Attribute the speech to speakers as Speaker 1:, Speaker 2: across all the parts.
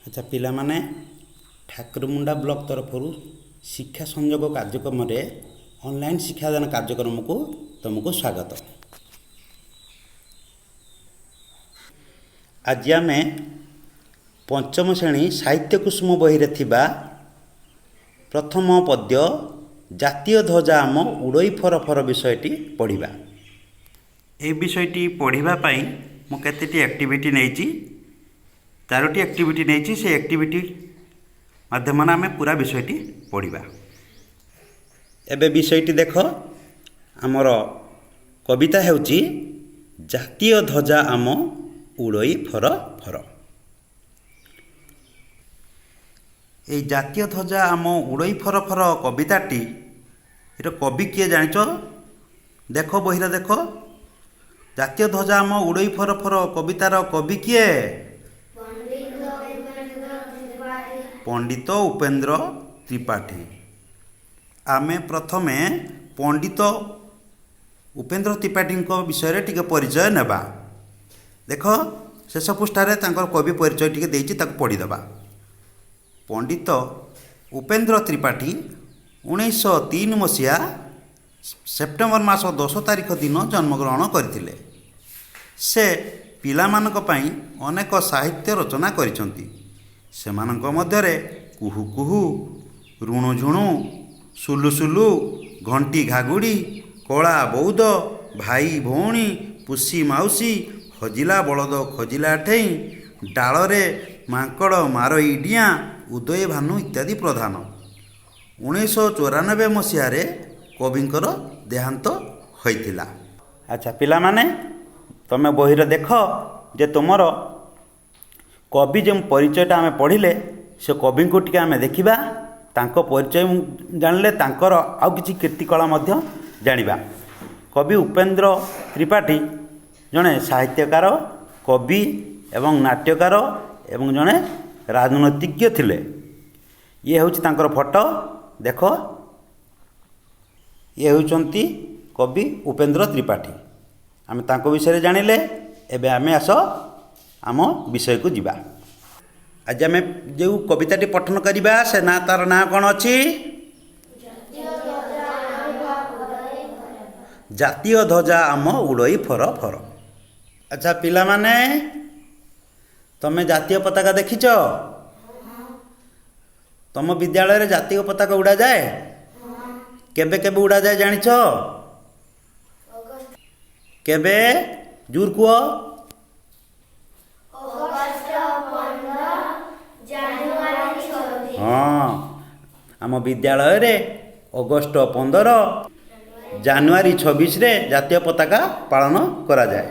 Speaker 1: अच्छा पिलामाने ठाकुरमुंडा ब्लॉक तरफ शिक्षा संयोग कार्यक्रम ऑनलाइन शिक्षादान कार्यक्रम को तुमको स्वागत। आज आम पंचम श्रेणी साहित्य कुसुम बही थिबा प्रथम पद्य जातीय ध्वजा आम उड़ई फर फर विषयटी पढ़ा। ए विषयटी पढ़ापी मुझे एक्टिविटी नहीं चारोटी एक्टिविटी नहीं से एक्टिविटी माध्यम आम पूरा विषयटी पढ़ा। एबे विषयटी देख आमर कविता हेउची जातीय ध्वजा आम उड़ई फर फर। ये जातीय ध्वजा आम उड़ई फर फर कविताटी ये कवि किए जानिच देख बहिरा देख जातीय ध्वजा आम उड़ई फर फर कवितार कवि किए पंडित उपेन्द्र त्रिपाठी। आमे प्रथमे पंडित उपेन्द्र त्रिपाठी विषय टिके परिचय नेबा। देख शेष पृष्ठारे तांकर कवि परिचय टिके देइछि ताको पढ़ीदेबा। पंडित उपेन्द्र त्रिपाठी 1903 मसीहा सेप्टेम्बर मास 10 तारिख दिन जन्मग्रहण करथिले। से पिलामानक पई अनेक साहित्य रचना करिसंती। सेमानक मध्यरे कुहू कुहू, ऋणु झुणु, सुलु सुलु, घंटी घागुड़ी, कला बौद्ध, भाई भौणी, पुसी माउसी, हजिला बलद खजिला ठेई, डालरे मांकड़ मारई डिया, उदय भानु इत्यादि प्रधान। 1994 मसीह कविंकर देहांत होइतिला। अच्छा पिला माने तमे बहिर देख जे तुमर कवि जो परिचयटा आम पढ़िले से कवि को टिके आम देखा तांको परिचय जानले तांकर आउ किछि कीर्तिकला मध्य जानिबा। कवि उपेन्द्र त्रिपाठी जड़े साहित्यकार कवि एवं नाट्यकार एवं जड़े राजनीतिज्ञ थिले। ये होछि तांकर फोटो देख ये होचंती कवि उपेन्द्र त्रिपाठी। आम तांको विषय जानिले एबे आमे आस आम विषय को जीवा। आज आम जो कविताटी पठन करवा से ना तार ना कौन अच्छी जातीय ध्वजा आम उड़ई फर फर। अच्छा पिला माने तमे जातीय पताका देखिच? तम विद्यालय जातीय पताका उड़ा जाए? केबे केबे उड़ा जाए जानिछ? केबे जूर कुओ? हाँ आम विद्यालय रे अगस्ट 15 जानुआरी 26 रे जातीय पताका पालन करा जाए।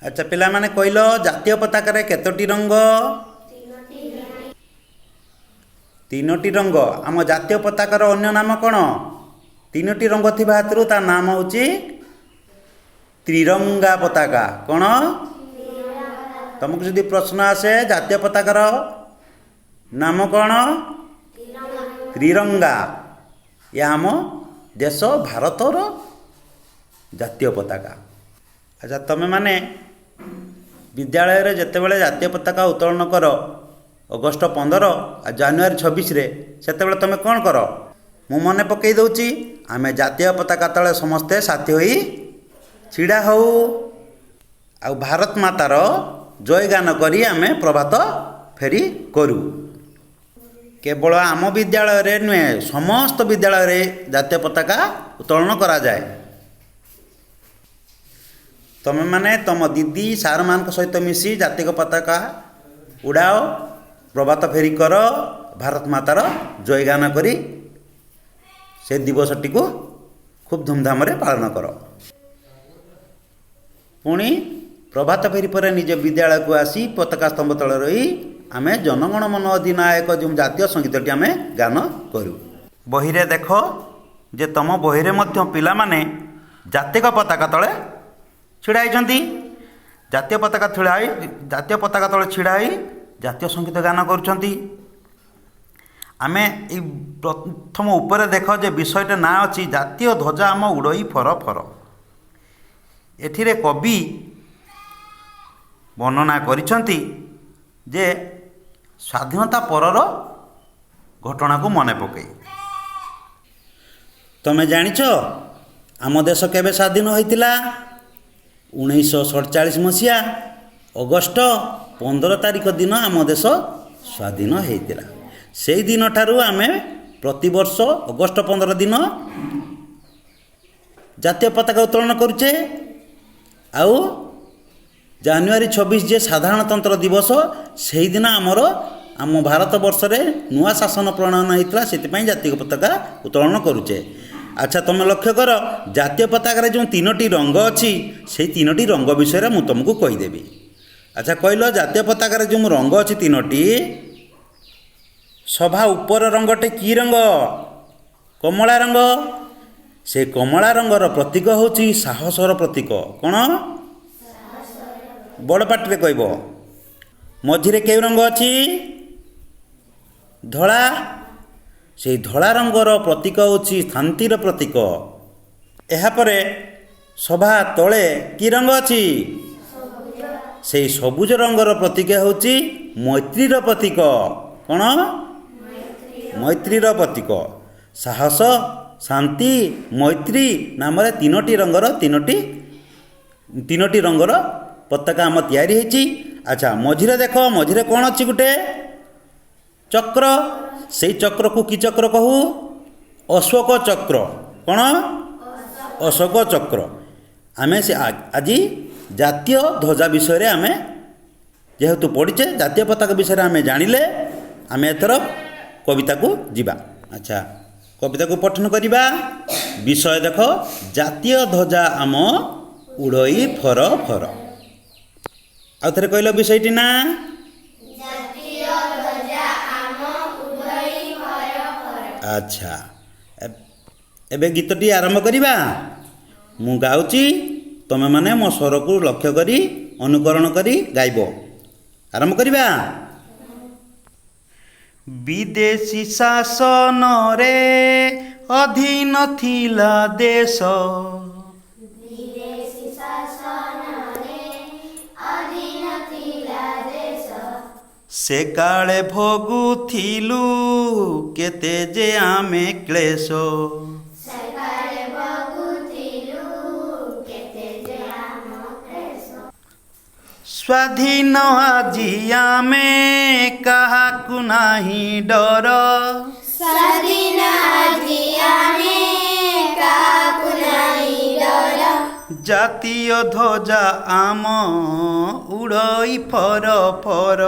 Speaker 1: अच्छा पिला माने कहलो जातीय पताका रे केतोटी रंग? तीनोटी रंग। आम जातीय पताकार अन्य नाम कौन? तीनोटी रंग थिबा हातरू ता नाम होची त्रिरंगा पताका। कौन? तुमको यदि प्रश्न आसे जातीय पताकार नाम कौन? त्रिरंगा। या आम देश भारतर जातीय पताका। अच्छा तमे माने विद्यालय रे जेतेबेले जातीय पताका उत्तोलन कर अगस्ट 15 आ जानुआरी 26 रे सेतेबेले तमे कौन कर? मु मने पकई दउची आमे जातीय पताका तले समस्ते साथी होई छिड़ा हऊ आ भारत मातार जयगान करी आमे प्रभात फेरी करू। केवल आम विद्यालय रे नुहे समस्त विद्यालय रे जातीय पताका उत्तोलन करा जाए। तमे माने तम दीदी सार मान सहित मिसी जातीय पताका उड़ाओ, प्रभात फेरी कर, भारत मातार जयगान करी से दिवसटी को खूब धूमधाम रे पालन कर। पुणी प्रभात फेरी पर निज विद्यालय को आसी पताका स्तंभ तले रही आमे जनगण मन अधिनायक जो जातीय संगीतटी आमे गान करूँ। बहिरे देख जे तम बहिरे मध्य पिला माने जातीय पताका तले छिड़ा होइछंती। जातीय पताका तले छिड़ा होई जातीय संगीत गान करुछंती। आमे ई प्रथम ऊपर देख जे विषयटा ना अछि जातीय ध्वजा आम उड़ई फर फर। एथिरे कवि वर्णना करिछंती जे ସ୍ୱାଧୀନତା ପରର ଘଟଣାକୁ ମନେ ପକାଇ। ତମେ ଜାଣିଛ ଆମ ଦେଶ କେବେ ସ୍ୱାଧୀନ ହୋଇଥିଲା? 1947 ମସିହା ଅଗଷ୍ଟ 15 ତାରିଖ ଦିନ ଆମ ଦେଶ ସ୍ୱାଧୀନ ହୋଇଥିଲା। ସେହି ଦିନଠାରୁ ଆମେ ପ୍ରତିବର୍ଷ ଅଗଷ୍ଟ 15 ଦିନ ଜାତୀୟ ପତାକା ଉତ୍ତୋଳନ କରୁଛେ। ଆଉ ଜାନୁଆରୀ 26 ଯେ ସାଧାରଣତନ୍ତ୍ର ଦିବସ, ସେହିଦିନ ଆମ ଭାରତ ବର୍ଷରେ ନୂଆ ଶାସନ ପ୍ରଣୟନ ହୋଇଥିଲା, ସେଥିପାଇଁ ଜାତୀୟ ପତାକା ଉତ୍ତୋଳନ କରୁଛେ। ଆଚ୍ଛା, ତୁମେ ଲକ୍ଷ୍ୟ କର ଜାତୀୟ ପତାକାରେ ଯେଉଁ 3ଟି ରଙ୍ଗ ଅଛି, ସେହି 3ଟି ରଙ୍ଗ ବିଷୟରେ ମୁଁ ତୁମକୁ କହିଦେବି। ଆଚ୍ଛା କହିଲ, ଜାତୀୟ ପତାକାରେ ଯେଉଁ ରଙ୍ଗ ଅଛି 3ଟି, ସଭା ଉପର ରଙ୍ଗଟି କି ରଙ୍ଗ? କମଳା ରଙ୍ଗ। ସେ କମଳା ରଙ୍ଗର ପ୍ରତୀକ ହେଉଛି ସାହସର ପ୍ରତୀକ। କ'ଣ? ବଡ଼ ପାଟିରେ କହିବ। ମଝିରେ କେଉଁ ରଙ୍ଗ ଅଛି? ଧଳା। ସେହି ଧଳା ରଙ୍ଗର ପ୍ରତୀକ ହେଉଛି ଶାନ୍ତିର ପ୍ରତୀକ। ଏହାପରେ ସଭା ତଳେ କି ରଙ୍ଗ ଅଛି? ସେହି ସବୁଜ ରଙ୍ଗର ପ୍ରତୀକ ହେଉଛି ମୈତ୍ରୀର ପ୍ରତୀକ। କ'ଣ? ମୈତ୍ରୀର ପ୍ରତୀକ। ସାହସ, ଶାନ୍ତି, ମୈତ୍ରୀ ନାମରେ 3ଟି ରଙ୍ଗର ପତାକା ଆମ ତିଆରି ହୋଇଛି। ଆଚ୍ଛା, ମଝିରେ ଦେଖ, ମଝିରେ କ'ଣ ଅଛି? ଗୋଟେ ଚକ୍ର। ସେଇ ଚକ୍ରକୁ କି ଚକ୍ର କହୁ? ଅଶୋକ ଚକ୍ର। କ'ଣ? ଅଶୋକ ଚକ୍ର। ଆମେ ଆଜି ଜାତୀୟ ଧ୍ୱଜା ବିଷୟରେ ଆମେ ଯେହେତୁ ପଢ଼ିଛେ, ଜାତୀୟ ପତାକା ବିଷୟରେ ଆମେ ଜାଣିଲେ, ଆମେ ଏଥର କବିତାକୁ ଯିବା। ଆଚ୍ଛା, କବିତାକୁ ପଠନ କରିବା। ବିଷୟ ଦେଖ, ଜାତୀୟ ଧ୍ୱଜା ଆମ ଉଡ଼ଇ ଫର ଫର। ଆଉ ଥରେ କହିଲ ବିଷୟଟି ନା? ଆଚ୍ଛା, ଏବେ ଗୀତଟି ଆରମ୍ଭ କରିବା। ମୁଁ ଗାଉଛି, ତୁମେମାନେ ମୋ ସ୍ୱରକୁ ଲକ୍ଷ୍ୟ କରି ଅନୁକରଣ କରି ଗାଇବ। ଆରମ୍ଭ କରିବା। ବିଦେଶୀ ଶାସନରେ ଅଧୀନ ଥିଲା ଦେଶ, ସେ କାଳେ ଭୋଗୁଥିଲୁ କେତେ ଯେ ଆମେ କ୍ଲେଶ। ସ୍ୱାଧୀନ ଆଜି ଆମେ କାହାକୁ ନାହିଁ ଡର, ଜାତୀୟ ଧ୍ୱଜା ଆମ ଉଡ଼ଇ ଫର ଫର।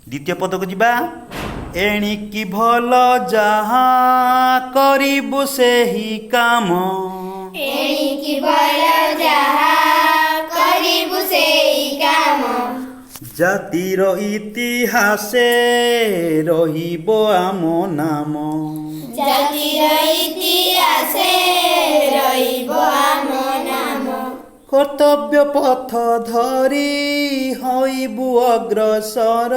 Speaker 1: ଦ୍ୱିତୀୟ ପଦକୁ ଯିବା। ଏଣିକି ଭଲ ଯାହା କରିବୁ ସେହି କାମ, ଜାତିର ଇତିହାସେ ରହିବ ଆମ ନାମ। କର୍ତ୍ତବ୍ୟ ପଥ ଧରି ହୋଇବୁ ଅଗ୍ରସର,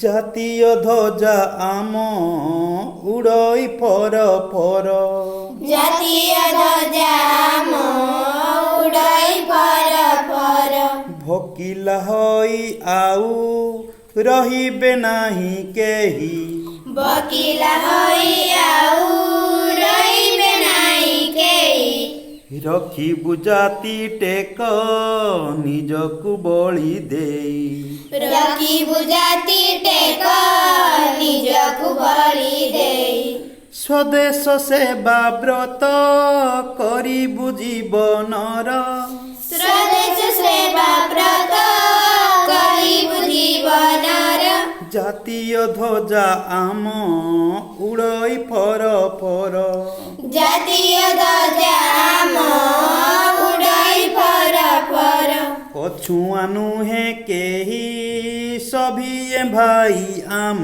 Speaker 1: ଜାତୀୟ ଧ୍ୱଜା ଆମ ଉଡ଼ଇ ଫର ଫର। ଭୋକିଲା ହୋଇ ଆଉ ରହିବେ ନାହିଁ କେହି, ରଖିବୁ ଜାତି ଟେକ ନିଜକୁ ବଳି ଦେଇ, ସ୍ୱଦେଶ ସେବା ବ୍ରତ କରିବୁ ଜୀବନର, ଜାତୀୟ ଧ୍ୱଜା ଆମ ଉଡ଼ଇ ଫର ଫର। ପଛୁଆ ନୁହେଁ କେହି ସଭିଏ ଭାଇ ଆମ,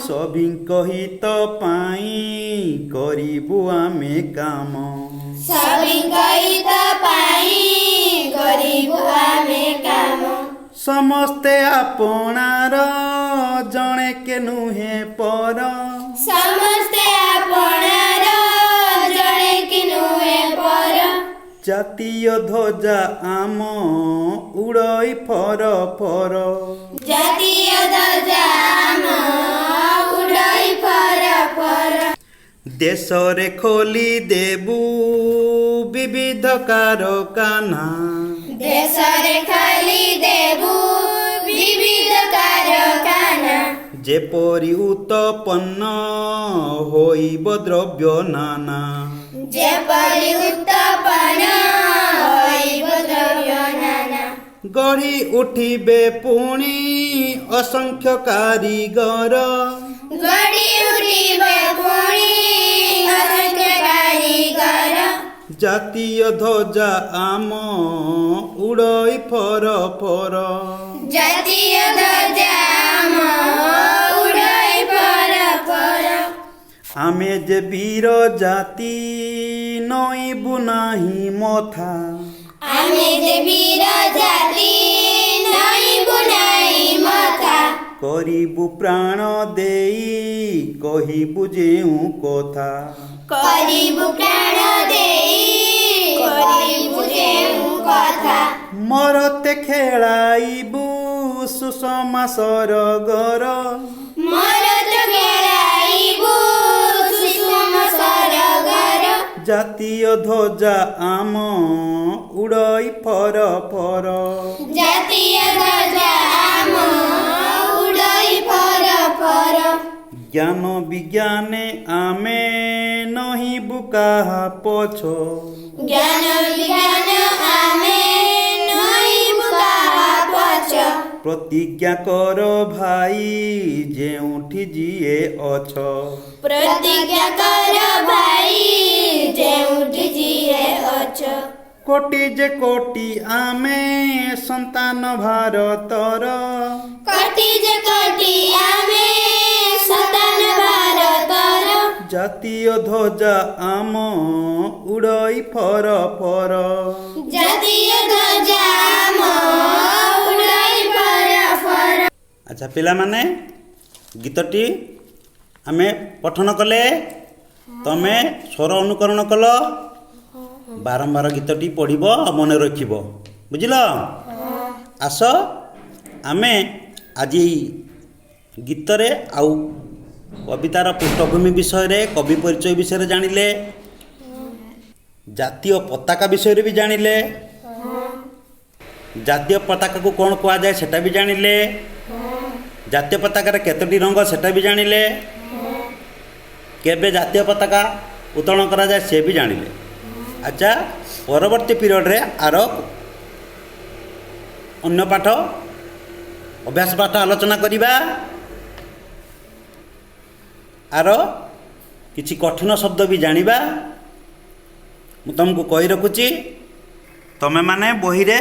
Speaker 1: ସଭିଙ୍କ ହିତ ପାଇଁ କରିବୁ ଆମେ କାମ, ସମସ୍ତେ ଆପଣାର ଜଣେ କେ ନୁହେଁ ପର
Speaker 2: ସମସ୍ତେ ଆପଣାର ଜଣେ କି ନୁହେଁ ପର
Speaker 1: ଜାତୀୟ ଧ୍ୱଜା ଆମ ଉଡ଼ଇ ଫର ଫର
Speaker 2: ଜାତୀୟ ଧ୍ୱଜା ଆମ ଉଡ଼ଇ ଫର ଫର
Speaker 1: ଦେଶରେ ଖୋଲି ଦେବୁ ବିବିଧ କାରଖାନା
Speaker 2: ଦେଶରେ ଖାଲି ଦେବୁ ବିବିଧ କାରଖାନା
Speaker 1: ଯେପରି ଉତ୍ପନ୍ନ ହୋଇବ ଦ୍ରବ୍ୟ ନାନା
Speaker 2: ଯେପରି ଉତ୍ପନ୍ନ ହୋଇବ ଦ୍ରବ୍ୟ ନାନା
Speaker 1: ଗଢ଼ି ଉଠିବେ ପୁଣି ଅସଂଖ୍ୟ କାରିଗର
Speaker 2: ଗଢ଼ି ଉଠିବେ ପୁଣି ଅସଂଖ୍ୟ କାରିଗର
Speaker 1: ଜାତୀୟ ଧ୍ୱଜା ଆମ ଉଡ଼ଇ ଫର ଫର
Speaker 2: ଜାତୀୟ ଧ୍ୱଜା ଆମ ଉଡ଼ଇ ଫର ଫର
Speaker 1: ଆମେ ଯେ ବୀର ଜାତି ନଇବୁ ନାହିଁ ମଥା
Speaker 2: ଆମେ ଯେ ବୀର ଜାତି ନଇବୁ ନାହିଁ ମଥା
Speaker 1: କରିବୁ ପ୍ରାଣ ଦେଇ କହିବୁ ଯେଉଁ କଥା
Speaker 2: କରିବୁ ପ୍ରାଣ ଦେଇ କରିବୁ ଯେଉଁ କଥା
Speaker 1: ମରତେ ଖେଳାଇବୁ ସୁଷମା ସରଗର
Speaker 2: ମୋର ତ ଖେଳାଇବୁ ସୁଷମ ସରଗର
Speaker 1: ଜାତୀୟ ଧ୍ୱଜା ଆମ ଉଡ଼ଇ ଫର ଫର
Speaker 2: ଜାତୀୟ ଧ୍ୱଜା ଆମ ଉଡ଼ଇ ଫର ଫର
Speaker 1: ଜ୍ଞାନ ବିଜ୍ଞାନେ ଆମେ ନହିବୁ କାହା ପଛ
Speaker 2: ଜ୍ଞାନ ବିଜ୍ଞାନ ଆମେ ନଇବୁ କାହା ପଛ
Speaker 1: ପ୍ରତିଜ୍ଞା କର ଭାଇ ଯେଉଁଠି ଯିଏ ଅଛ
Speaker 2: ପ୍ରତିଜ୍ଞା କର ଭାଇ ଯେଉଁଠି ଯିଏ ଅଛ
Speaker 1: କୋଟି ଯେ କୋଟି ଆମେ ସନ୍ତାନ ଭାରତର
Speaker 2: କୋଟି ଯେ କୋଟି ଆମେ ସନ୍ତାନ ଭାରତର
Speaker 1: ଜାତୀୟ ଧ୍ୱଜା ଆମ ଉଡ଼ଇ ଫର ଫର
Speaker 2: ଜାତୀୟ ଧ୍ୱଜା ଆମ ଉଡ଼ଇ ଫର ଫର
Speaker 1: ଆଚ୍ଛା ପିଲାମାନେ ଗୀତଟି ଆମେ ପଠନ କଲେ ତମେ ସ୍ୱର ଅନୁକରଣ କଲ ବାରମ୍ବାର ଗୀତଟି ପଢ଼ିବ ଆଉ ମନେ ରଖିବ ବୁଝିଲ ଆସ ଆମେ ଆଜି ଗୀତରେ ଆଉ କବିତାର ପୃଷ୍ଠଭୂମି ବିଷୟରେ କବି ପରିଚୟ ବିଷୟରେ ଜାଣିଲେ ଜାତୀୟ ପତାକା ବିଷୟରେ ବି ଜାଣିଲେ ଜାତୀୟ ପତାକାକୁ କ'ଣ କୁହାଯାଏ ସେଟା ବି ଜାଣିଲେ ଜାତୀୟ ପତାକାରେ କେତୋଟି ରଙ୍ଗ ସେଟା ବି ଜାଣିଲେ କେବେ ଜାତୀୟ ପତାକା ଉତ୍ତୋଳନ କରାଯାଏ ସେ ବି ଜାଣିଲେ ଆଚ୍ଛା ପରବର୍ତ୍ତୀ ପିରିୟଡ଼ରେ ଆର ଅନ୍ୟ ପାଠ ଅଭ୍ୟାସ ପାଠ ଆଲୋଚନା କରିବା ଆର କିଛି କଠିନ ଶବ୍ଦ ବି ଜାଣିବା ମୁଁ ତୁମକୁ କହି ରଖୁଛି ତୁମେମାନେ ବହିରେ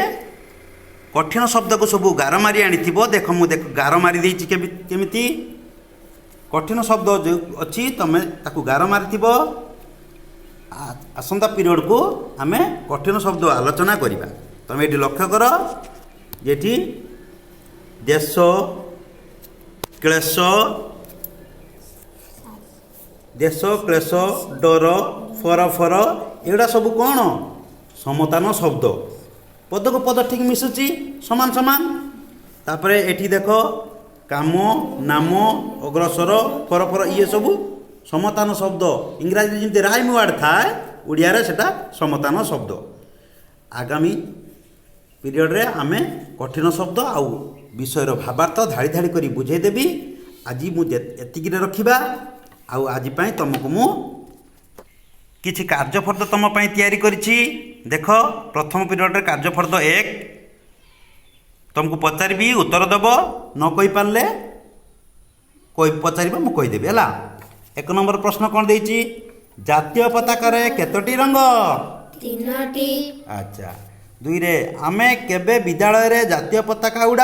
Speaker 1: କଠିନ ଶବ୍ଦକୁ ସବୁ ଗାର ମାରି ଆଣିଥିବ ଦେଖ ମୁଁ ଗାର ମାରି ଦେଇଛି କେମିତି କଠିନ ଶବ୍ଦ ଯେଉଁ ଅଛି ତୁମେ ତାକୁ ଗାର ମାରିଥିବ ଆସନ୍ତା ପିରିୟଡ଼କୁ ଆମେ କଠିନ ଶବ୍ଦ ଆଲୋଚନା କରିବା ତୁମେ ଏଠି ଲକ୍ଷ୍ୟ କର ଏଠି ଦେଶ କ୍ଲେଶ ଡର ଫର ଫର ଏଗୁଡ଼ା ସବୁ କ'ଣ ସମତାନ ଶବ୍ଦ ପଦକୁ ପଦ ଠିକ୍ ମିଶୁଛି ସମାନ ସମାନ ତାପରେ ଏଠି ଦେଖ କାମ ନାମ ଅଗ୍ରସର ଫର ଫର ଇଏ ସବୁ ସମତାନ ଶବ୍ଦ ଇଂରାଜୀରେ ଯେମିତି ରାଇମ୍ ୱାର୍ଡ଼ ଥାଏ ଓଡ଼ିଆରେ ସେଟା ସମତାନ ଶବ୍ଦ ଆଗାମୀ ପିରିୟଡ଼ରେ ଆମେ କଠିନ ଶବ୍ଦ ଆଉ ବିଷୟର ଭାବାର୍ଥ ଧାଡ଼ି ଧାଡ଼ି କରି ବୁଝେଇଦେବି ଆଜି ମୁଁ ଏତିକିରେ ରଖିବା ଆଉ ଆଜି ପାଇଁ ତୁମକୁ ମୁଁ କିଛି କାର୍ଯ୍ୟଫର୍ଦ୍ଦ ତୁମ ପାଇଁ ତିଆରି କରିଛି ଦେଖ ପ୍ରଥମ ପିରିୟଡ଼ରେ କାର୍ଯ୍ୟଫର୍ଦ୍ଦ 1 ତୁମକୁ ପଚାରିବି ଉତ୍ତର ଦେବ ନ କହିପାରିଲେ ପଚାରିବ ମୁଁ କହିଦେବି ହେଲା 1 ନମ୍ବର ପ୍ରଶ୍ନ କ'ଣ ଦେଇଛି ଜାତୀୟ ପତାକାରେ କେତୋଟି ରଙ୍ଗ
Speaker 2: 3ଟି
Speaker 1: ଆଚ୍ଛା 2ରେ ଆମେ କେବେ ବିଦ୍ୟାଳୟରେ ଜାତୀୟ ପତାକା ଉଡ଼ା